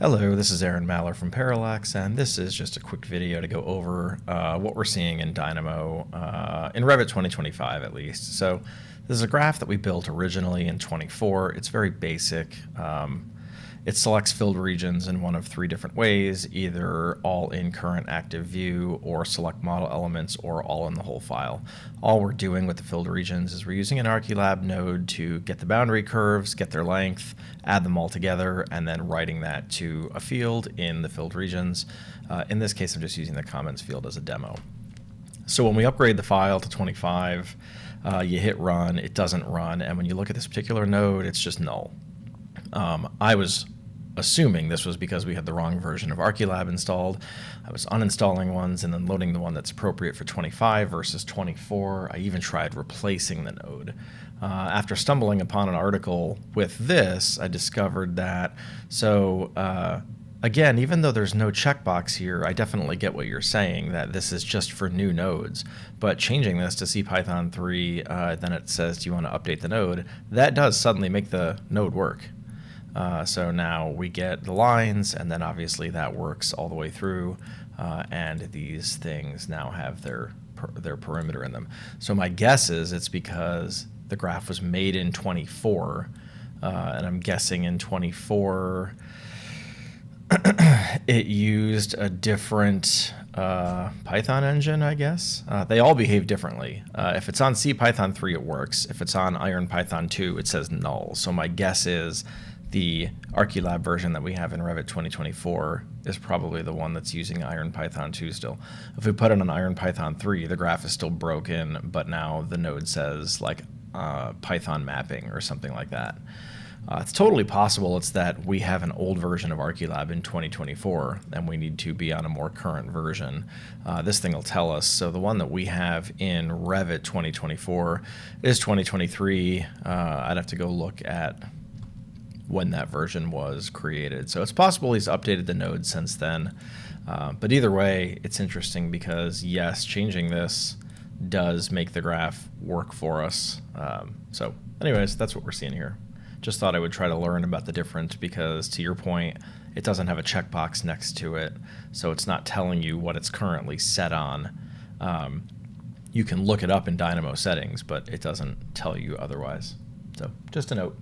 Hello, this is Aaron Maller from Parallax, and this is just a quick video to go over what we're seeing in Dynamo, in Revit 2025 at least. So this is a graph that we built originally in 24. It's very basic. It selects filled regions in one of three different ways, either all in current active view, or select model elements, or all in the whole file. All we're doing with the filled regions is we're using an Archilab node to get the boundary curves, get their length, add them all together, and then writing that to a field in the filled regions. In this case, I'm just using the comments field as a demo. So when we upgrade the file to 25, you hit run, it doesn't run, and when you look at this particular node, it's just null. I was assuming this was because we had the wrong version of Archilab installed. I was uninstalling ones and then loading the one that's appropriate for 25 versus 24. I even tried replacing the node. After stumbling upon an article with this, I discovered that, again, even though there's no checkbox here, I definitely get what you're saying, that this is just for new nodes. But changing this to CPython 3, then it says, do you want to update the node? That does suddenly make the node work. So now we get the lines, and then obviously that works all the way through, and these things now have their perimeter in them. So my guess is it's because the graph was made in 24, and I'm guessing in 24 it used a different Python engine, I guess. They all behave differently. If it's on CPython 3, it works. If it's on IronPython 2, it says null. So my guess is the Archilab version that we have in Revit 2024 is probably the one that's using IronPython 2 still. If we put it on IronPython 3, the graph is still broken, but now the node says like Python mapping or something like that. It's totally possible it's that we have an old version of Archilab in 2024 and we need to be on a more current version. This thing will tell us. So the one that we have in Revit 2024 is 2023. I'd have to go look at when that version was created. So it's possible he's updated the node since then. But either way, it's interesting because, yes, changing this does make the graph work for us. So anyways, that's what we're seeing here. Just thought I would try to learn about the difference because, to your point, it doesn't have a checkbox next to it, so it's not telling you what it's currently set on. You can look it up in Dynamo settings, but it doesn't tell you otherwise. So just a note.